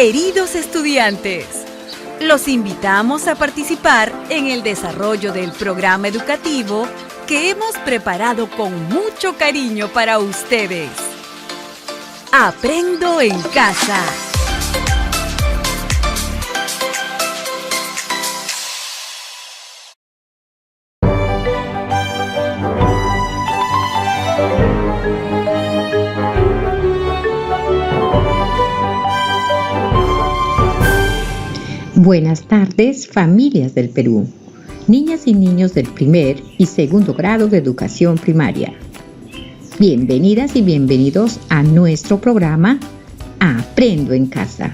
Queridos estudiantes, los invitamos a participar en el desarrollo del programa educativo que hemos preparado con mucho cariño para ustedes. Aprendo en casa. Buenas tardes, familias del Perú, niñas y niños del primer y segundo grado de educación primaria. Bienvenidas y bienvenidos a nuestro programa Aprendo en Casa.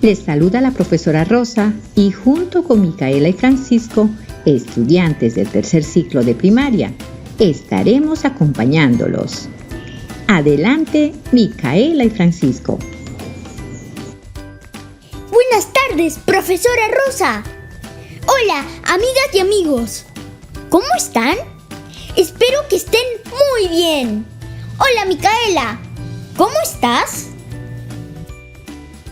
Les saluda la profesora Rosa y junto con Micaela y Francisco, estudiantes del tercer ciclo de primaria, estaremos acompañándolos. Adelante, Micaela y Francisco. Buenas tardes, profesora Rosa. Hola, amigas y amigos. ¿Cómo están? Espero que estén muy bien. Hola, Micaela. ¿Cómo estás?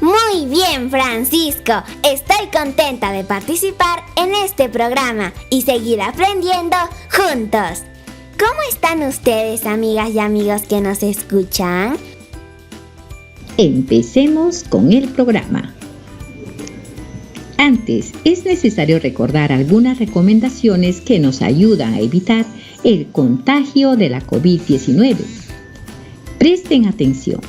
Muy bien, Francisco. Estoy contenta de participar en este programa y seguir aprendiendo juntos. ¿Cómo están ustedes, amigas y amigos que nos escuchan? Empecemos con el programa. Antes, es necesario recordar algunas recomendaciones que nos ayudan a evitar el contagio de la COVID-19. Presten atención.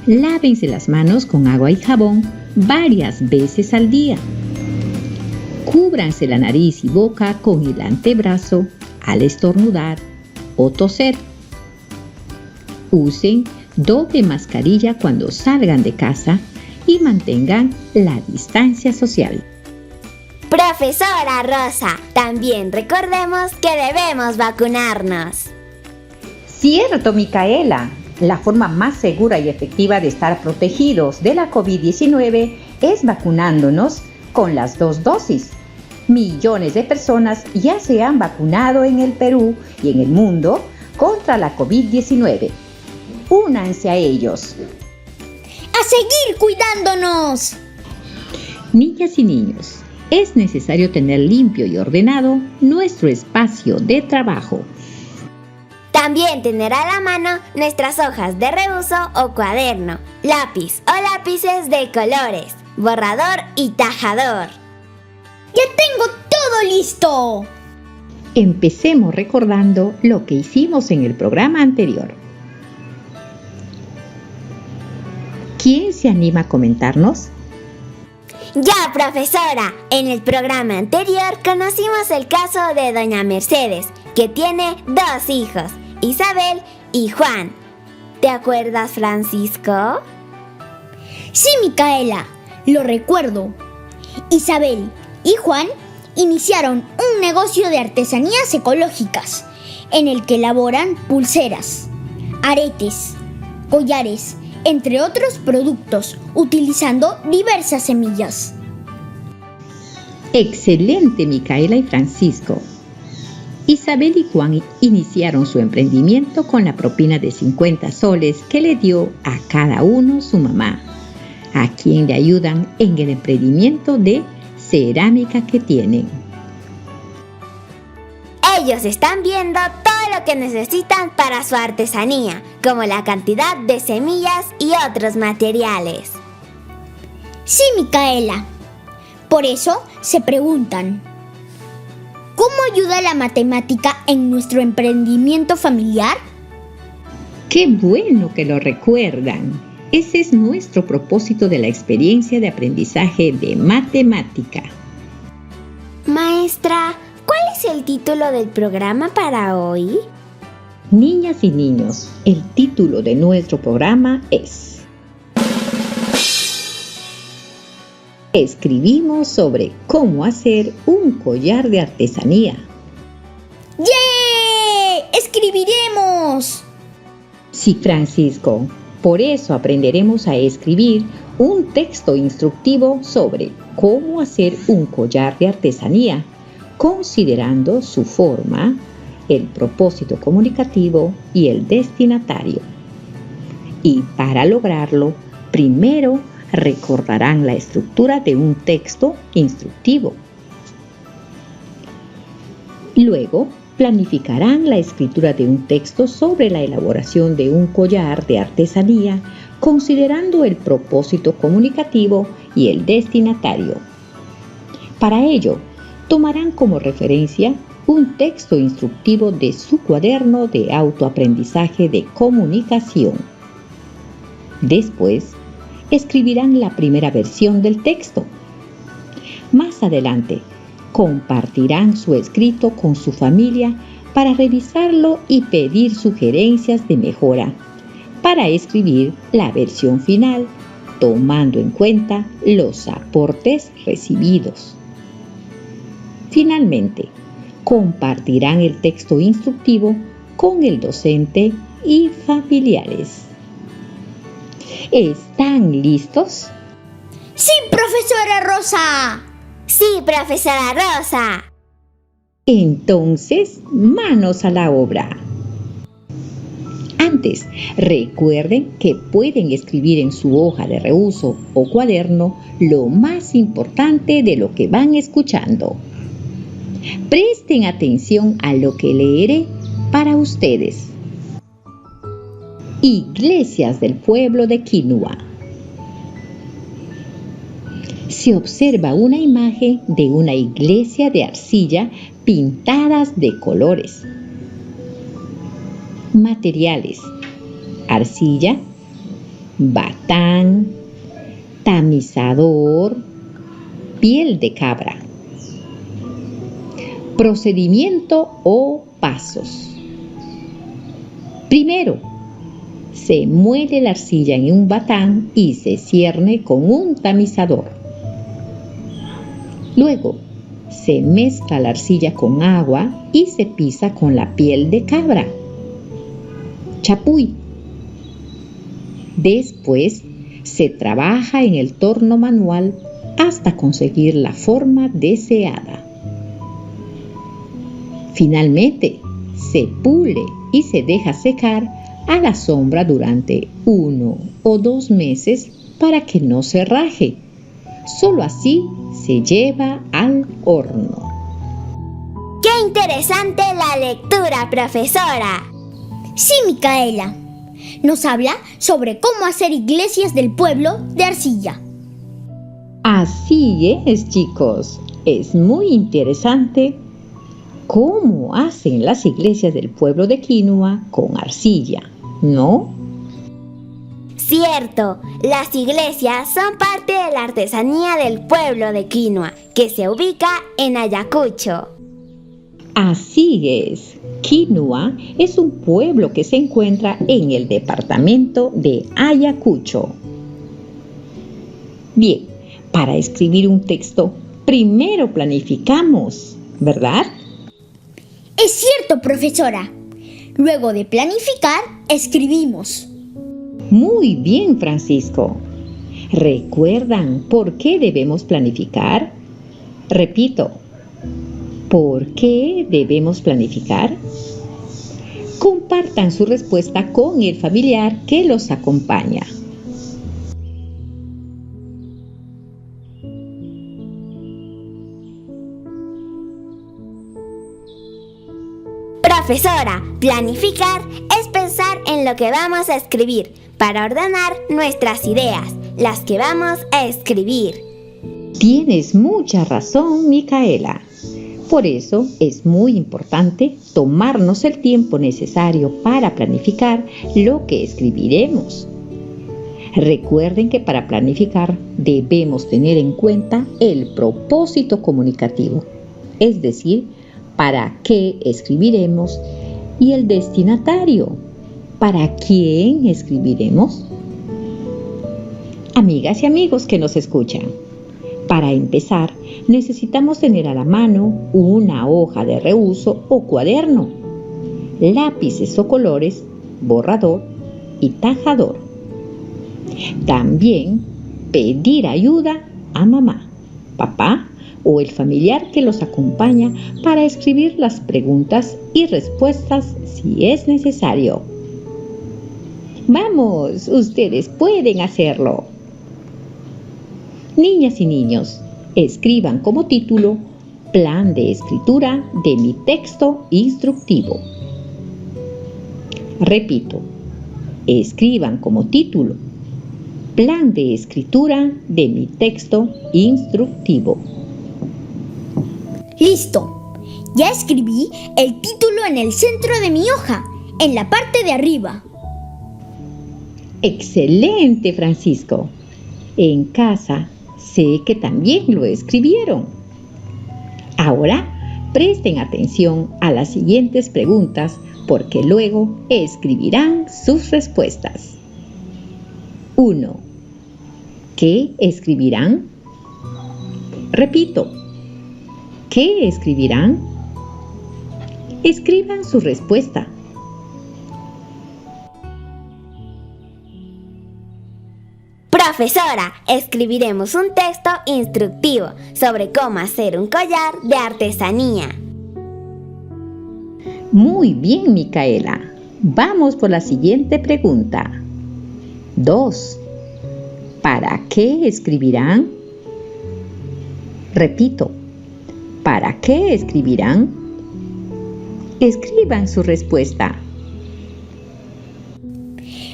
Lávense las manos con agua y jabón varias veces al día. Cúbranse la nariz y boca con el antebrazo al estornudar o toser. Usen doble mascarilla cuando salgan de casa y mantengan la distancia social. Profesora Rosa, también recordemos que debemos vacunarnos. Cierto, Micaela. La forma más segura y efectiva de estar protegidos de la COVID-19 es vacunándonos con las 2 dosis. Millones de personas ya se han vacunado en el Perú y en el mundo contra la COVID-19. Únanse a ellos. ¡A seguir cuidándonos! Niñas y niños, es necesario tener limpio y ordenado nuestro espacio de trabajo. También tener a la mano nuestras hojas de reuso o cuaderno, lápiz o lápices de colores, borrador y tajador. ¡Ya tengo todo listo! Empecemos recordando lo que hicimos en el programa anterior. ¿Quién se anima a comentarnos? Ya, profesora. En el programa anterior conocimos el caso de doña Mercedes, que tiene 2 hijos, Isabel y Juan. ¿Te acuerdas, Francisco? Sí, Micaela, lo recuerdo. Isabel y Juan iniciaron un negocio de artesanías ecológicas en el que elaboran pulseras, aretes, collares, entre otros productos, utilizando diversas semillas. Excelente, Micaela y Francisco. Isabel y Juan iniciaron su emprendimiento con la propina de 50 soles que le dio a cada uno su mamá, a quien le ayudan en el emprendimiento de cerámica que tienen. Ellos están viendo todo lo que necesitan para su artesanía, como la cantidad de semillas y otros materiales. Sí, Micaela. Por eso se preguntan, ¿cómo ayuda la matemática en nuestro emprendimiento familiar? ¡Qué bueno que lo recuerdan! Ese es nuestro propósito de la experiencia de aprendizaje de matemática. Maestra, ¿cuál es el título del programa para hoy? Niñas y niños, el título de nuestro programa es Escribimos sobre cómo hacer un collar de artesanía. ¡Yay! ¡Escribiremos! Sí, Francisco. Por eso aprenderemos a escribir un texto instructivo sobre cómo hacer un collar de artesanía, considerando su forma, el propósito comunicativo y el destinatario. Y para lograrlo, Primero, recordarán la estructura de un texto instructivo. Luego, planificarán la escritura de un texto sobre la elaboración de un collar de artesanía, considerando el propósito comunicativo y el destinatario. Para ello, tomarán como referencia un texto instructivo de su cuaderno de autoaprendizaje de comunicación. Después, escribirán la primera versión del texto. Más adelante, compartirán su escrito con su familia para revisarlo y pedir sugerencias de mejora para escribir la versión final, tomando en cuenta los aportes recibidos. Finalmente, compartirán el texto instructivo con el docente y familiares. ¿Están listos? ¡Sí, profesora Rosa! Sí, profesora Rosa. Entonces, manos a la obra. Antes, recuerden que pueden escribir en su hoja de reuso o cuaderno lo más importante de lo que van escuchando. Presten atención a lo que leeré para ustedes. Iglesias del pueblo de Quinua. Se observa una imagen de una iglesia de arcilla pintadas de colores. Materiales: arcilla, batán, tamizador, piel de cabra. Procedimiento o pasos. Primero, se muele la arcilla en un batán y se cierne con un tamizador. Luego, se mezcla la arcilla con agua y se pisa con la piel de cabra. Chapuy. Después, se trabaja en el torno manual hasta conseguir la forma deseada. Finalmente, se pule y se deja secar a la sombra durante 1 o 2 meses para que no se raje. Solo así se lleva al horno. ¡Qué interesante la lectura, profesora! Sí, Micaela. Nos habla sobre cómo hacer iglesias del pueblo de arcilla. Así es, chicos. Es muy interesante cómo hacen las iglesias del pueblo de Quinua con arcilla, ¿no? Cierto, las iglesias son parte de la artesanía del pueblo de Quinua, que se ubica en Ayacucho. Así es. Quinua es un pueblo que se encuentra en el departamento de Ayacucho. Bien, para escribir un texto, primero planificamos, ¿verdad? Es cierto, profesora. Luego de planificar, escribimos. Muy bien, Francisco. ¿Recuerdan por qué debemos planificar? Repito, ¿por qué debemos planificar? Compartan su respuesta con el familiar que los acompaña. Profesora, planificar es pensar en lo que vamos a escribir para ordenar nuestras ideas, las que vamos a escribir. Tienes mucha razón, Micaela. Por eso es muy importante tomarnos el tiempo necesario para planificar lo que escribiremos. Recuerden que para planificar debemos tener en cuenta el propósito comunicativo, es decir, para qué escribiremos, y el destinatario, para quién escribiremos. Amigas y amigos que nos escuchan, para empezar, necesitamos tener a la mano una hoja de reuso o cuaderno, lápices o colores, borrador y tajador. También pedir ayuda a mamá, papá o el familiar que los acompaña para escribir las preguntas y respuestas si es necesario. Vamos, ustedes pueden hacerlo. Niñas y niños, escriban como título Plan de escritura de mi texto instructivo. Repito, escriban como título Plan de escritura de mi texto instructivo. Listo. Ya escribí el título en el centro de mi hoja, en la parte de arriba. ¡Excelente, Francisco! En casa sé que también lo escribieron. Ahora presten atención a las siguientes preguntas porque luego escribirán sus respuestas. 1. ¿Qué escribirán? Repito, ¿qué escribirán? Escriban su respuesta. Profesora, escribiremos un texto instructivo sobre cómo hacer un collar de artesanía. Muy bien, Micaela. Vamos por la siguiente pregunta. 2. ¿Para qué escribirán? Repito, ¿para qué escribirán? Escriban su respuesta.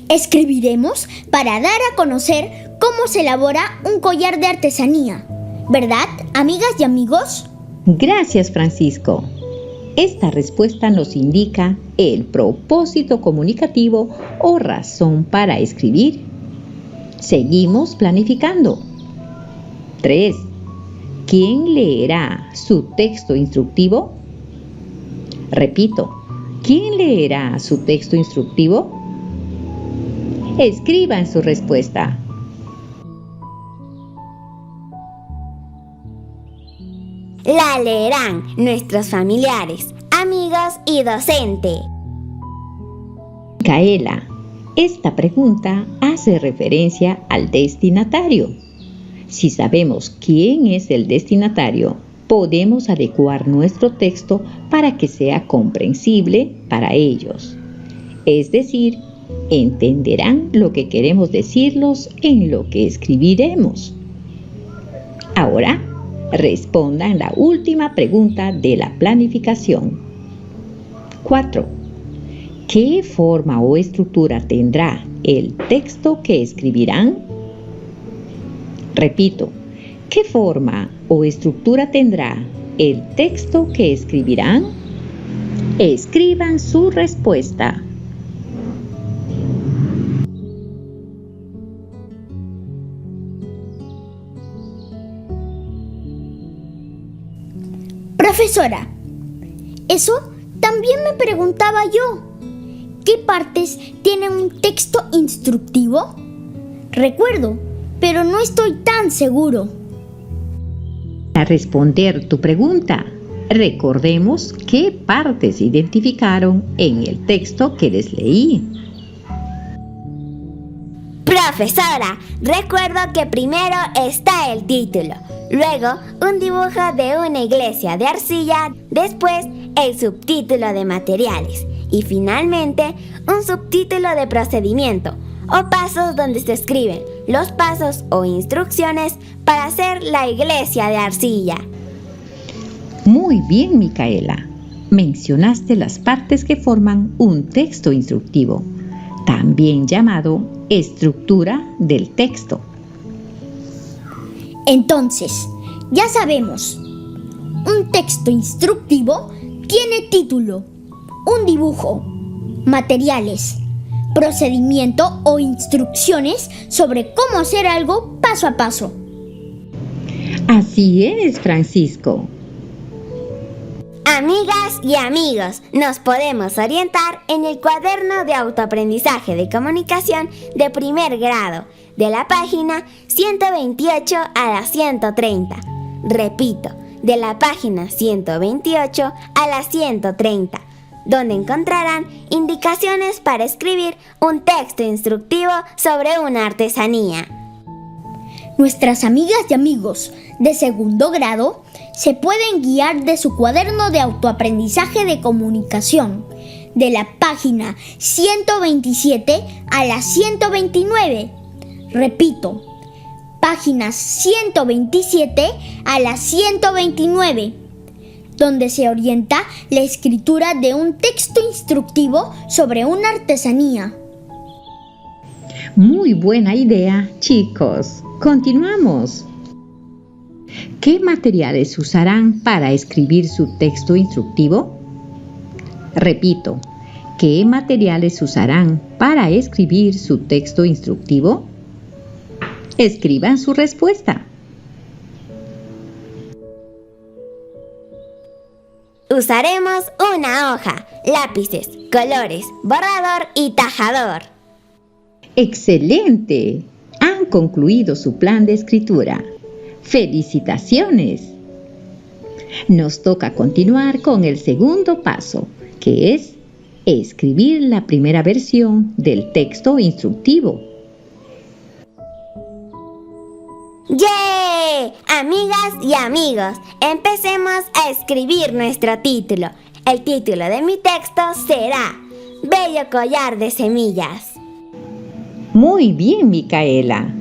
Escribiremos para dar a conocer cómo se elabora un collar de artesanía. ¿Verdad, amigas y amigos? Gracias, Francisco. Esta respuesta nos indica el propósito comunicativo o razón para escribir. Seguimos planificando. 3. ¿Quién leerá su texto instructivo? Repito, ¿quién leerá su texto instructivo? Escriban su respuesta. La leerán nuestros familiares, amigos y docente. Micaela, esta pregunta hace referencia al destinatario. Si sabemos quién es el destinatario, podemos adecuar nuestro texto para que sea comprensible para ellos. Es decir, entenderán lo que queremos decirlos en lo que escribiremos. Ahora, respondan la última pregunta de la planificación. 4. ¿Qué forma o estructura tendrá el texto que escribirán? Repito, ¿qué forma o estructura tendrá el texto que escribirán? Escriban su respuesta. Profesora, eso también me preguntaba yo. ¿Qué partes tienen un texto instructivo? Recuerdo, pero no estoy tan seguro. Para responder tu pregunta, recordemos qué partes se identificaron en el texto que les leí. Profesora, recuerdo que primero está el título, luego un dibujo de una iglesia de arcilla, después el subtítulo de materiales y finalmente un subtítulo de procedimiento o pasos donde se escriben los pasos o instrucciones para hacer la iglesia de arcilla. Muy bien, Micaela. Mencionaste las partes que forman un texto instructivo, también llamado estructura del texto. Entonces, ya sabemos, un texto instructivo tiene título, un dibujo, materiales, procedimiento o instrucciones sobre cómo hacer algo paso a paso. Así es, Francisco. Amigas y amigos, nos podemos orientar en el cuaderno de autoaprendizaje de comunicación de primer grado, de la página 128 a la 130. Repito, de la página 128 a la 130, donde encontrarán indicaciones para escribir un texto instructivo sobre una artesanía. Nuestras amigas y amigos de segundo grado se pueden guiar de su cuaderno de autoaprendizaje de comunicación de la página 127 a la 129. Repito, páginas 127 a la 129, donde se orienta la escritura de un texto instructivo sobre una artesanía. Muy buena idea, chicos. Continuamos. ¿Qué materiales usarán para escribir su texto instructivo? Repito, ¿qué materiales usarán para escribir su texto instructivo? Escriban su respuesta. Usaremos una hoja, lápices, colores, borrador y tajador. ¡Excelente! Han concluido su plan de escritura. ¡Felicitaciones! Nos toca continuar con el segundo paso, que es escribir la primera versión del texto instructivo. ¡Yay! Amigas y amigos, empecemos a escribir nuestro título. El título de mi texto será Bello collar de semillas. Muy bien, Micaela.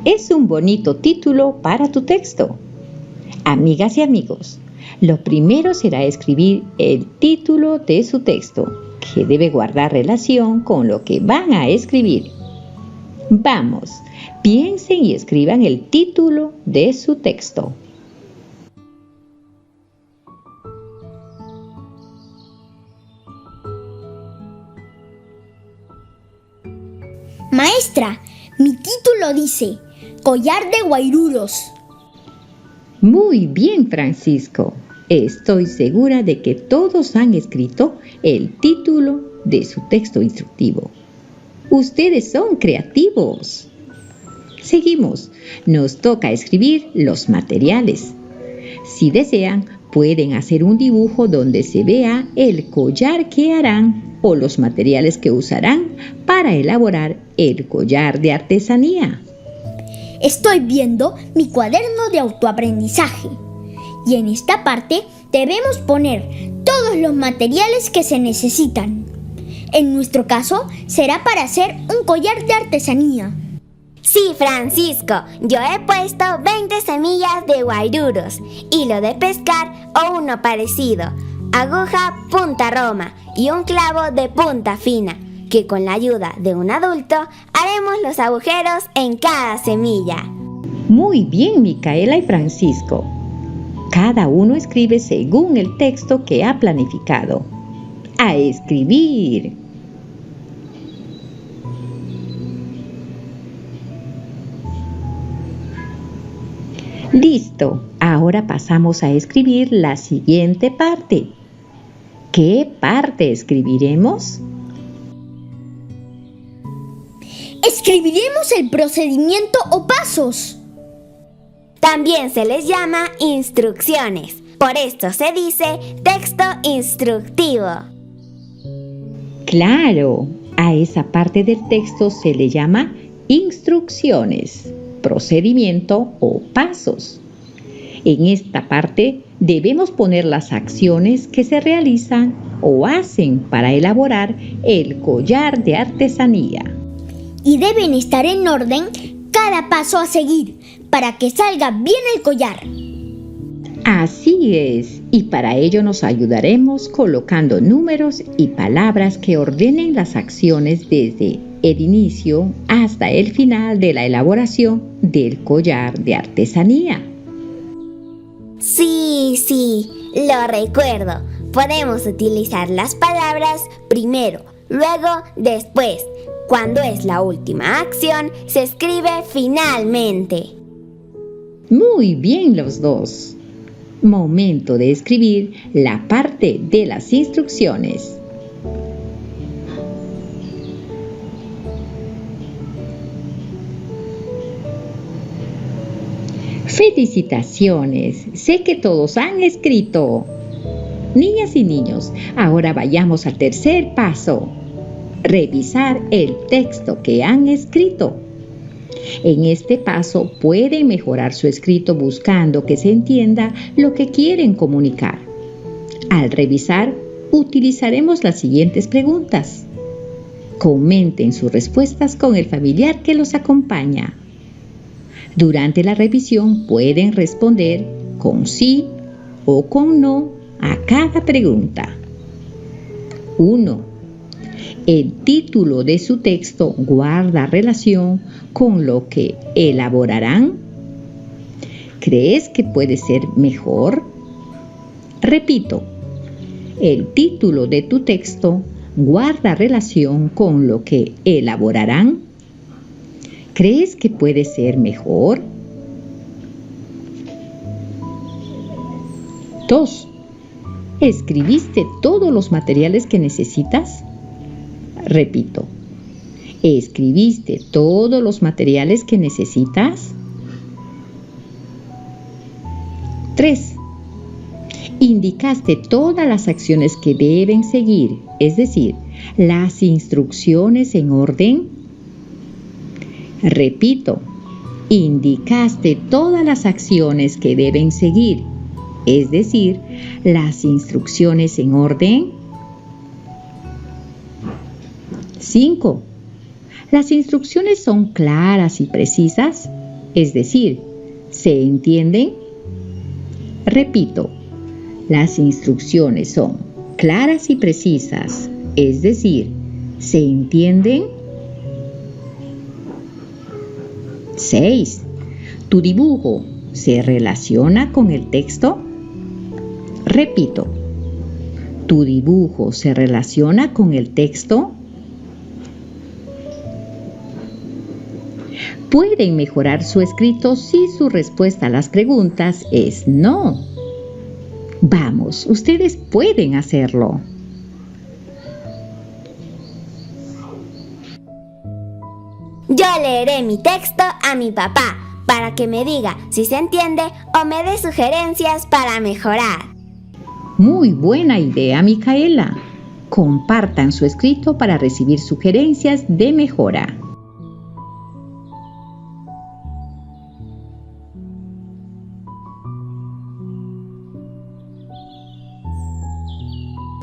Es un bonito título para tu texto. Amigas y amigos, lo primero será escribir el título de su texto, que debe guardar relación con lo que van a escribir. Vamos, piensen y escriban el título de su texto. Maestra, mi título dice Collar de Guairuros. Muy bien, Francisco. Estoy segura de que todos han escrito el título de su texto instructivo. Ustedes son creativos. Seguimos. Nos toca escribir los materiales. Si desean, pueden hacer un dibujo donde se vea el collar que harán o los materiales que usarán para elaborar el collar de artesanía. Estoy viendo mi cuaderno de autoaprendizaje y en esta parte debemos poner todos los materiales que se necesitan. En nuestro caso, será para hacer un collar de artesanía. Sí, Francisco, yo he puesto 20 semillas de guairuros, hilo de pescar o uno parecido, aguja punta roma y un clavo de punta fina, que con la ayuda de un adulto haremos los agujeros en cada semilla. Muy bien, Micaela y Francisco. Cada uno escribe según el texto que ha planificado. ¡A escribir! Listo, ahora pasamos a escribir la siguiente parte. ¿Qué parte escribiremos? Escribiremos el procedimiento o pasos. También se les llama instrucciones. Por esto se dice texto instructivo. Claro, a esa parte del texto se le llama instrucciones, procedimiento o pasos. En esta parte debemos poner las acciones que se realizan o hacen para elaborar el collar de artesanía. Y deben estar en orden cada paso a seguir para que salga bien el collar. Así es, y para ello nos ayudaremos colocando números y palabras que ordenen las acciones desde el inicio hasta el final de la elaboración del collar de artesanía. Sí, lo recuerdo. Podemos utilizar las palabras primero, luego, después. Cuando es la última acción, se escribe finalmente. Muy bien los dos. Momento de escribir la parte de las instrucciones. ¡Felicitaciones! Sé que todos han escrito. Niñas y niños, ahora vayamos al tercer paso. Revisar el texto que han escrito. En este paso pueden mejorar su escrito buscando que se entienda lo que quieren comunicar. Al revisar, utilizaremos las siguientes preguntas. Comenten sus respuestas con el familiar que los acompaña. Durante la revisión pueden responder con sí o con no a cada pregunta. 1. ¿El título de su texto guarda relación con lo que elaborarán? ¿Crees que puede ser mejor? Repito, ¿el título de tu texto guarda relación con lo que elaborarán? ¿Crees que puede ser mejor? 2. ¿Escribiste todos los materiales que necesitas? Repito, ¿escribiste todos los materiales que necesitas? 3. ¿Indicaste todas las acciones que deben seguir, es decir, las instrucciones en orden? Repito, ¿indicaste todas las acciones que deben seguir, es decir, las instrucciones en orden? 5. ¿Las instrucciones son claras y precisas? Es decir, ¿se entienden? Repito, las instrucciones son claras y precisas, es decir, ¿se entienden? 6. ¿Tu dibujo se relaciona con el texto? Repito, ¿tu dibujo se relaciona con el texto? Pueden mejorar su escrito si su respuesta a las preguntas es no. Vamos, ustedes pueden hacerlo. Yo leeré mi texto a mi papá para que me diga si se entiende o me dé sugerencias para mejorar. Muy buena idea, Micaela. Compartan su escrito para recibir sugerencias de mejora.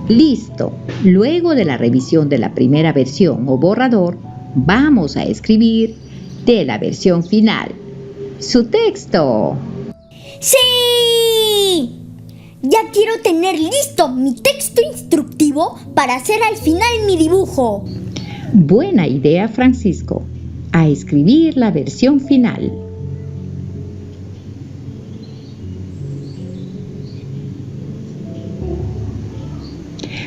Listo. Luego de la revisión de la primera versión o borrador, vamos a escribir de la versión final su texto. ¡Sí! Ya quiero tener listo mi texto instructivo para hacer al final mi dibujo. Buena idea, Francisco. A escribir la versión final.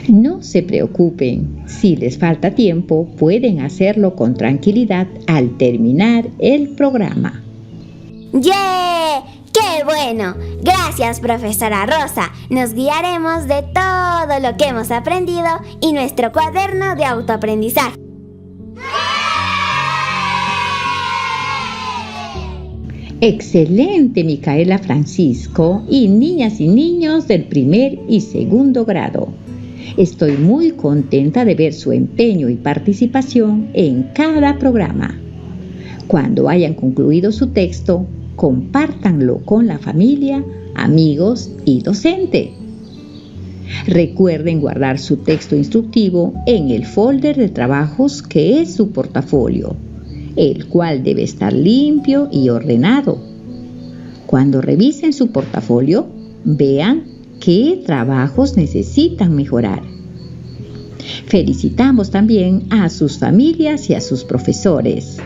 No se preocupen, si les falta tiempo, pueden hacerlo con tranquilidad al terminar el programa. ¡Yeah! ¡Qué bueno! Gracias, profesora Rosa. Nos guiaremos de todo lo que hemos aprendido y nuestro cuaderno de autoaprendizaje. Excelente, Micaela, Francisco y niñas y niños del primer y segundo grado. Estoy muy contenta de ver su empeño y participación en cada programa. Cuando hayan concluido su texto, compártanlo con la familia, amigos y docente. Recuerden guardar su texto instructivo en el folder de trabajos que es su portafolio, el cual debe estar limpio y ordenado. Cuando revisen su portafolio, vean qué trabajos necesitan mejorar. Felicitamos también a sus familias y a sus profesores.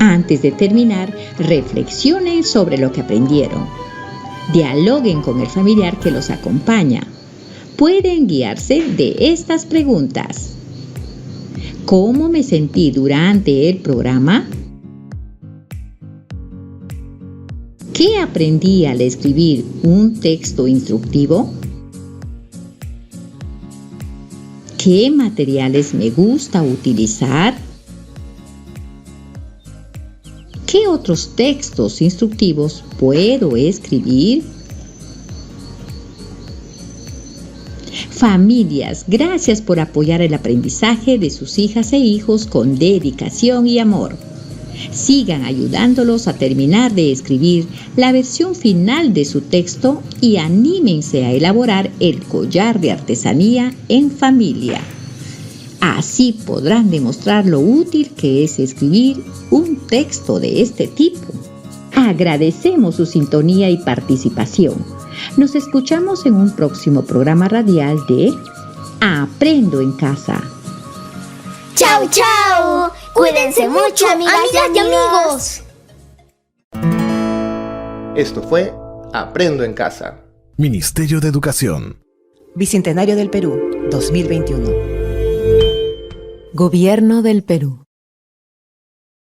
Antes de terminar, reflexionen sobre lo que aprendieron. Dialoguen con el familiar que los acompaña. Pueden guiarse de estas preguntas. ¿Cómo me sentí durante el programa? ¿Qué aprendí al escribir un texto instructivo? ¿Qué materiales me gusta utilizar? ¿Qué otros textos instructivos puedo escribir? Familias, gracias por apoyar el aprendizaje de sus hijas e hijos con dedicación y amor. Sigan ayudándolos a terminar de escribir la versión final de su texto y anímense a elaborar el collar de artesanía en familia. Así podrán demostrar lo útil que es escribir un texto de este tipo. Agradecemos su sintonía y participación. Nos escuchamos en un próximo programa radial de Aprendo en Casa. ¡Chau, chau! Cuídense mucho, amigas y amigos. Esto fue Aprendo en Casa. Ministerio de Educación. Bicentenario del Perú, 2021. Gobierno del Perú.